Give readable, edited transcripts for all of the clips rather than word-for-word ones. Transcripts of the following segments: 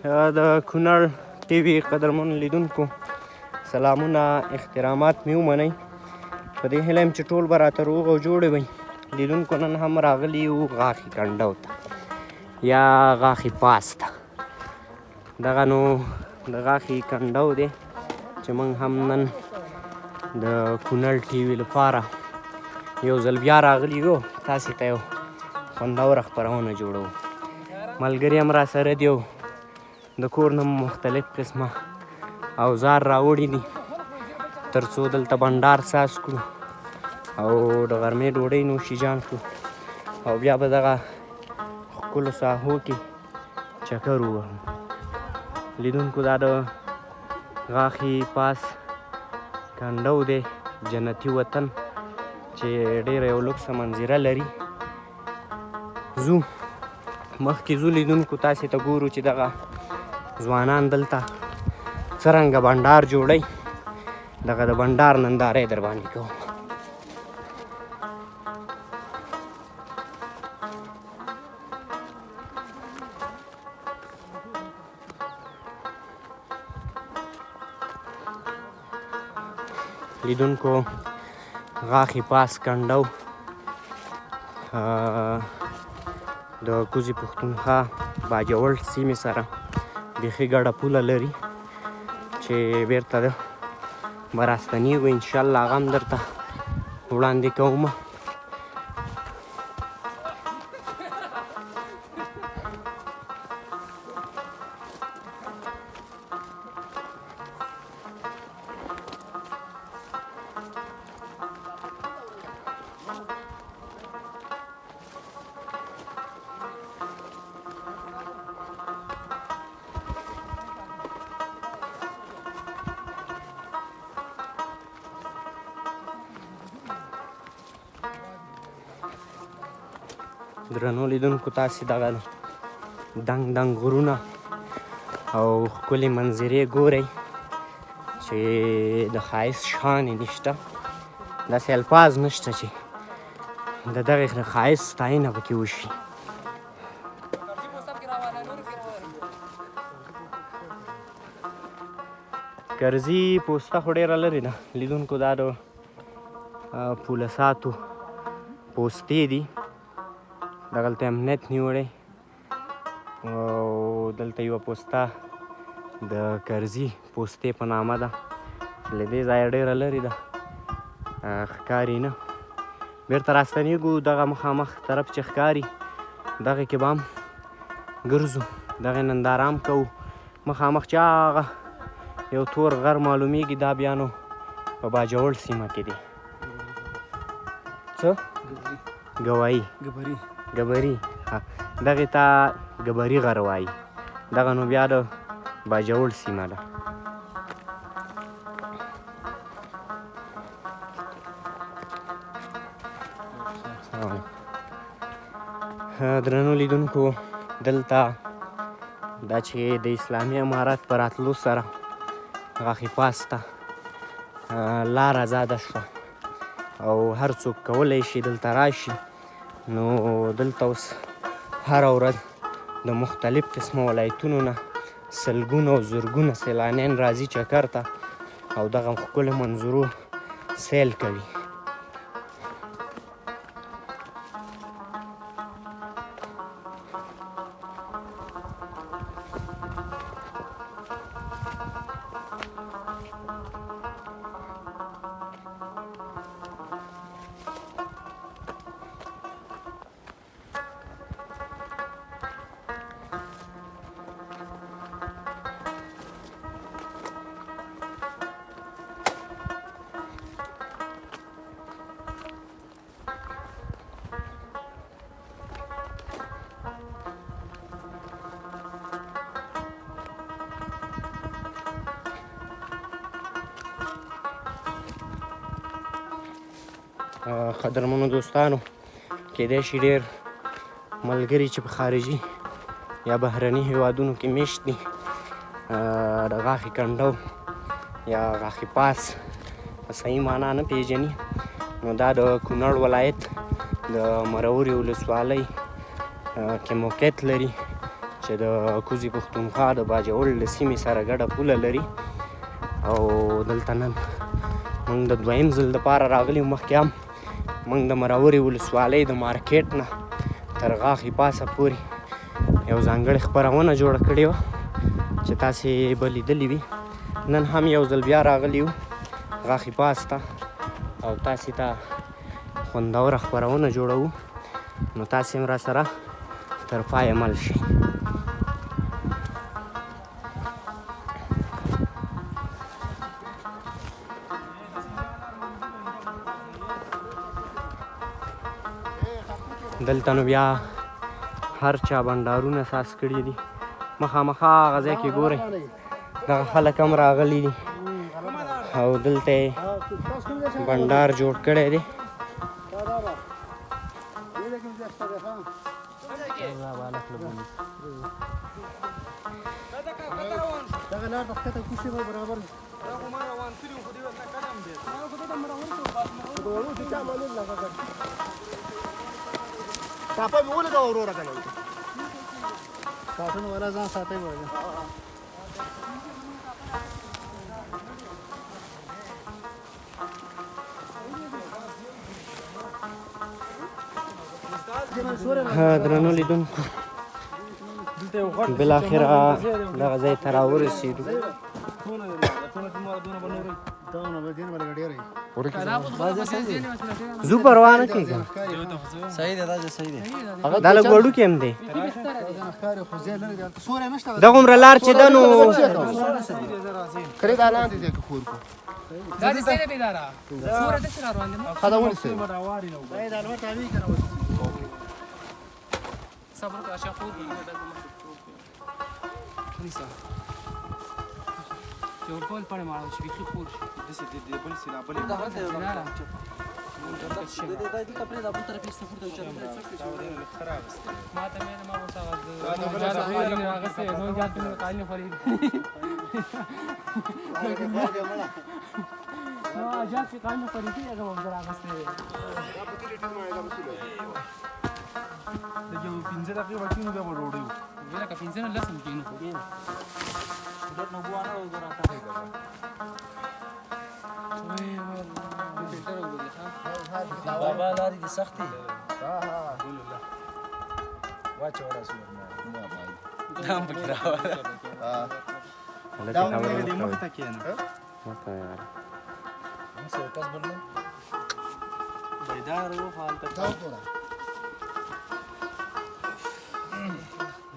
د کونړ ټي وي قدرمنو لیدونکو سلامونه احترامات مې ومنئ. په دې هیله یم چې ټول به راته روغ او جوړې وئ. لیدونکو نن هم راغلي یو غاښي کنډو ته یا غاښي پاس ته. دغه نو د غاښي کنډو دی چې موږ هم نن د کونړ ټي وي لپاره یو ځل بیا راغلي یو، تاسې ته یو خوندوره خپرونه جوړوو. ملګري هم راسره دي او د کور نه مختلف قسمه اوزار راوړي دي تر څو دلته بنډار ساز کړو او د غرمې ډوډۍ نوشیجان کړو او بیا به دغه ښکلو ساحو کې چکر ووهو. لیدونکو دا د غاښي پاس کنډو دی، جنتي وطن چې ډېره یو لوکسه منظره لري. ځو مخکې ځو لیدونکو، تاسې ته ګورو چې دغه ځوانان دلته څرنګه بنډار جوړوي. دغه د بنډار ننداره یې در باندې کوم. لیدونکو غاښي پاس کنډو د کوزي پښتونخوا باجوړ سیمې سره بیخي ګډه پوله لري چې بیرته به راستنېږو انشاءالله. هغه هم درته وړاندې کومه. درنو لیدونکو تاسې دغه دنګ دنګ غرونه او ښکلې منظرې ګورئ چې د ښایست شان یې نشته. داسې الفاظ نشته چې د دغې ښایست ستاینه پکې وشي. کرزي پوسته خو ډېره لرې ده لیدونکو. دا د پولساتو پوستې دي. دغلته امنیت نیولی او دلته یوه پوسته د کرزي پوستې په نامه ده. له دې ځایه ډېره لرې ده، ښکاري نه. بېرته راستنېږو دغه مخامخ طرف چې ښکاري دغې کې به هم ګرځو، دغې ننداره هم کوو. مخامخ چې هغه یو تور غر معلومیږي دا بیا نو په باجوړ سیمه کې دی. څه؟ ګوایي ګبري. دغې ته ګبري غر وایي. دغه نو بیا د باجوړ سیمه ده. درنو لیدونکو دلته دا چې د اسلامي امارت په راتلو سره غاښي پاس ته لار ازاده شوه او هر څوک کولی شي دلته راشي. نو دلته اوس هره ورځ د مختلف قسمه ولایتونو نه سلګونه او زرګونه سیلانیان راځي چکر ته او دغه ښکلو منظرو سیل کوي. قدرمنو دوستانو، کیدای شي ډېر ملګري چې په خارجي یا بهرني هیوادونو کې میشت دي د غاښي کنډو یا غاښي پاس په صحیح معنا نه پیژني. نو دا د کونړ ولایت د مرورې ولسوالۍ کې موقعیت لري چې د کوزي پښتونخوا د باجوړ له سیمې سره ګډه پوله لري او دلته نن موږ د دویم ځل دپاره راغلي یو. مخکې هم موږ د مراورې ولسوالۍ د مارکیټ نه تر غاښې پاسه پورې یو ځانګړې خپرونه جوړه کړې وه چې تاسې به لیدلې وي. نن هم یو ځل بیا راغلي یو غاښې پاس ته او تاسې ته خوندوره خپرونه جوړوو، نو تاسې هم راسره تر پایه مل شئ. دلته نو بیا هر چا بنډارونه ساس کړي دي. مخامخا هغه ځای کې ګورئ دغه خلک هم راغلي دي او دلته یې بنډار جوړ کړی دی. کاپه مې ولګوه وروره که نه کاټون والا ځان ساتئ به درنو لیدونکو بالاخره دغه ځای ته راورسېدو. زو پروا نه کېږم، دا لږ وړوکی هم دی. دغومره لار چې ده نو یو بل پړې ماړو چې بیخي خور شي داسې د بل سیلا بلې دا هلته یو لاره د کپړې د بل طرف یې سفر ته وچاته خراب ما ته مې ما اوس هغه د قالین راغسته نو ځان ته قالین خوري نو اجازه کې قالین خوري چې هغه وځ راغسته د یو 15 دقیقې وړاندې بیا وروړو ویل کا 15 نه لسم کینو نو بوانه وګورم تاسو ته وای فلټر وګورئ ها بابا لاري دي سختي ها الحمدلله واچو راسو نو بای دام بکراو دا دې مخ ته کېنه مخه یار څه کس بلنه بيدار و فالته دا وګورئ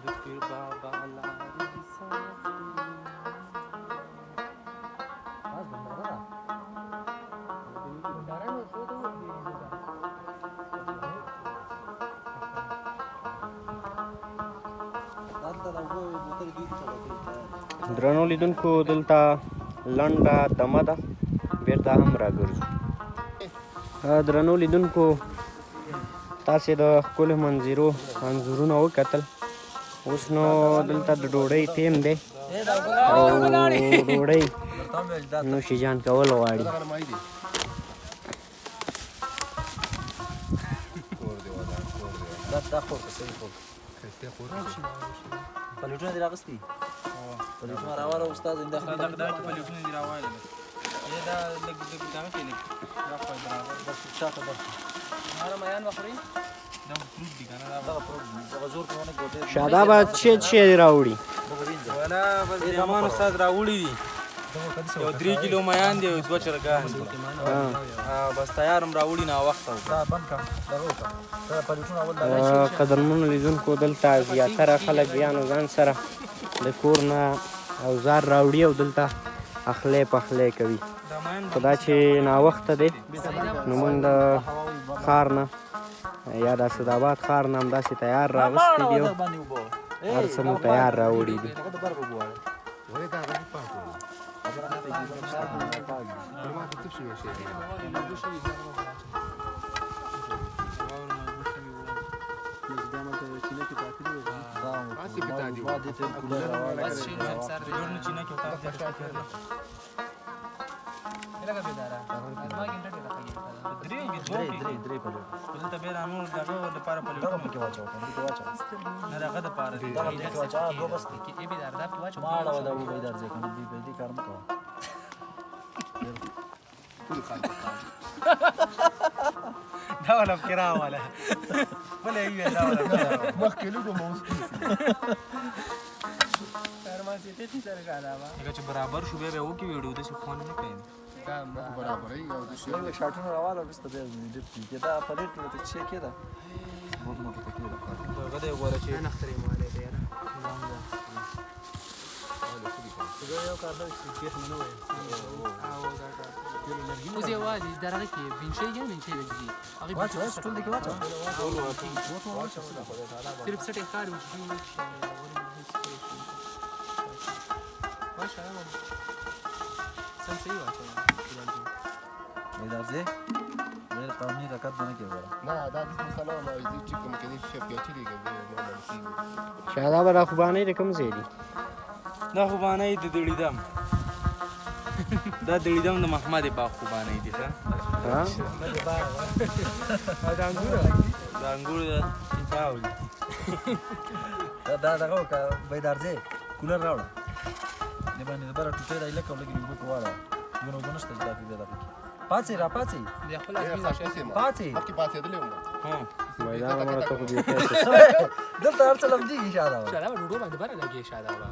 دکتور بابا لاري دي سختي درنو لیدونکو دلته لنډه دمه ده، بیرته هم راګرځو. درنو لیدونکو تاسې د ښکلو منظرو انځورونه وکتل. اوس نو دلته د ډوډۍ ټیم دی او ډوډۍ نوشي جان کول غواړي. پلیټونه دې راغستي پلیټونه راواله استاد انده دا پلیټونه دې راواله دا لګ دغه کې لګ راځي برابر بس شاته بس هر میان وخوري دا فروټ دي کنه دا فروټ دا زور کوونه ګوته شاداباد شي راوړي ولا بس زمان استاد راوړي دي یو 3 کیلو میان دی او 2 چرګان بس تیارم راوړي نه وخت دا بند کا دا وکړه دا پلیټونه اول قدرمنو لیدونکو دلته زیاتره خلک بیا نو ځان سره د کور نه اوزار راوړي او دلته اخلی پخلی کوي. خو دا چې ناوخته دی نو موږ د ښار نه یا د اسداباد ښار نه همداسې تیار راغوستی دي او هر څه مو تیار راوړي دي. لگا بیدارا ما ګنټه درې کې دوه کې درې پلیټ دلته بیا را نور دغه لپاره دغه پلیټونه پکې واچو پکې واچو نه دغه دپاره دي دغه پکې واچو دوه بس دي کې به درداب واچو ما اړه دا وې درځي کنه دې کار مکو دا ولا فکر ولا ولا یې دا ولا مخکې لږه مو اوس فرماسي ته سره غالا وا هغه چې برابر شو بیا به وکی ویډیو د څه خوان نه کوي برابرې او د شی څنګه شاټونه راواله بس ته دې کې دا پلیټ ته چې کېده موږ نو ته کېده هغه دې وره چې نه خطرې مالې دی یاره یو کار دی چې کېخ نه وای اوس یوازې درغه کې بنشي یا بنشي دی هغه واچو ټول دې کې واچو صرف سټه کار وشي واشه سم صحیح واچو وې درځي ډېر قومي رکعت نه کې وره نه دا د سلام او دې چې کوم کې دې شپ یا چې لګي شاده به را خوبانې د کوم ځای دي دا خوبانه د دړیدم دا دړیدم د محمد باغ خوبانه دي ښه ها دا انګور دا چاول دا دغه کا به درځي کولر راوړه نه باندې د بره ټوټه راځي لکه لګي وګ واړه نو بنشته دا دې دا پاتې را پاتې دی خپل ازمین شه پاتې مخکې پاتې دلې وم ها میدان مړه ته خو دې دلته هر څه لمدي شاده شاده ډوډو باندې بره لګي شاده وا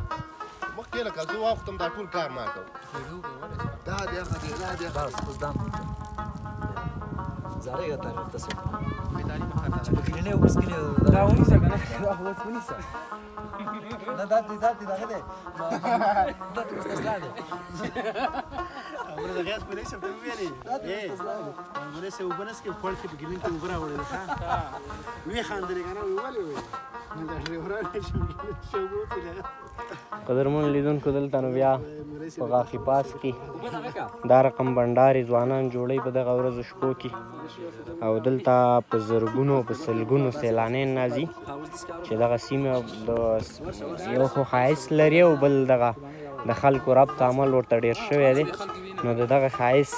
مخکې لکه زه وختم دا ټول کار ما کوم ډوډو به ولا دا دې دا دې بس اوس دام زارې غته تاسو په تعلیم خاطر په کې نه اوس کې دا ونیسه کنه دا اوس ونیسه نه دا دې دغه دې دا څه ستاسو امر د غاز په دې څه په ویلې اے امر سه وبنس کې خپل کې بګلین ته وګرا وړل ښا وی خاندل کنه وی ولې وی نو دا ډرایور شو قدرمن لیدونکو دلته نو بیا په غاښي پاس کې دا رقم بنډارې ځوانان جوړوي په دغه ورځو شپو کې او دلته په زرګونو په سلګونو سیلانیان راځي چې دغه سیمه د یو خو ښایست لري او بل دغه د خلکو ربط عمل ورته ډېر شوی دی نو د دغه ښایست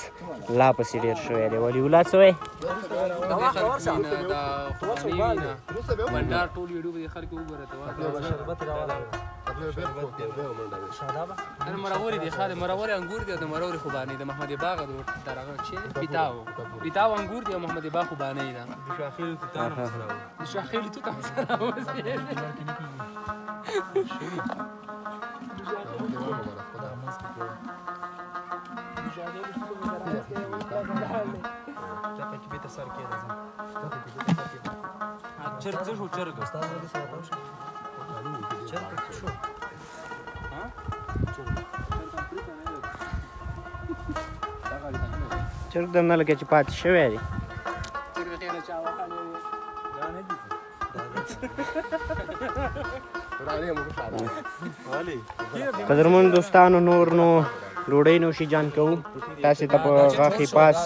لا پسې ډېر شوی دی ولي الله څه وایي دا بندار ټول ویډیو به خلک وګوره ته شربت راواله انا مروري دي خاله مروري انګور دي د مروري خوباني د محمد باغ د درغه چي پیتاو انګور دي محمد باغ خوباني ده شاخیل تانو سره شاخیل تو تاسو سره اوسه چرګ څه شو چرګ استاد دې څه وتاو چرګ شو چرګ دنه لکه چې پاتې شوی دی قدرمن دوستانو نور نو ډوډۍ نوشي جان کوو تاسې ته په غاښي پاس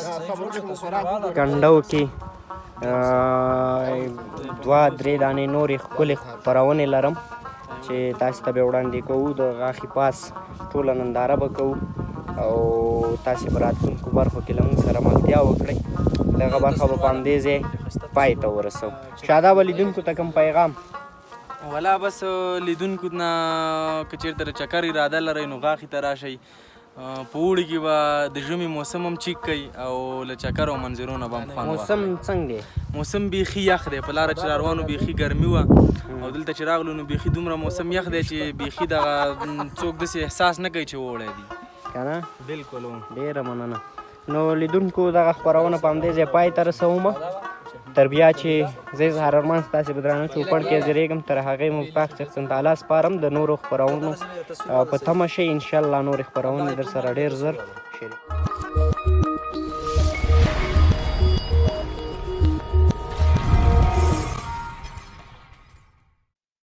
کنډو کې دوه درې دانې نورې ښکلې خپرونې لرم چې تاسې ته به وړاندې کوو د غاښي پاس ټوله ننداره به کوو او تاسې په راتلونکو برخو کې له موږ سره ملتیا وکړئ دغه برخه به په همدې ځای پای ته ورسوو شادابه لیدونکو ته کوم پیغام ولا بس لیدونکو نه که چېرته د چکر اراده لرئ نو غاښي ته راشئ په اوړي کې به د ژمي موسم هم چیک کوي او له چکر او منظرو نه به هم خوند موسم څنګه دی موسم بیخي یخ دی په لاره چې روانو بیخي ګرمي وه او دلته چې راغلو نو بیخي دومره موسم یخ دی چې بیخي دغه څوک داسې احساس نه کوي چې وړی دی که نه بلکل ډېره مننه نو لیدونکو دغه خپرونه په همدې ځای پای ته رسومه تر بیا چې زه اظهار ارمان ستاسې په درانه چوپړ کې حاضرېږم تر هغې مو پاک شخصن تعالی سپارم د نورو خپرونو په تمه شئ انشاءالله نورې خپرونې در سره ډېر زر شریک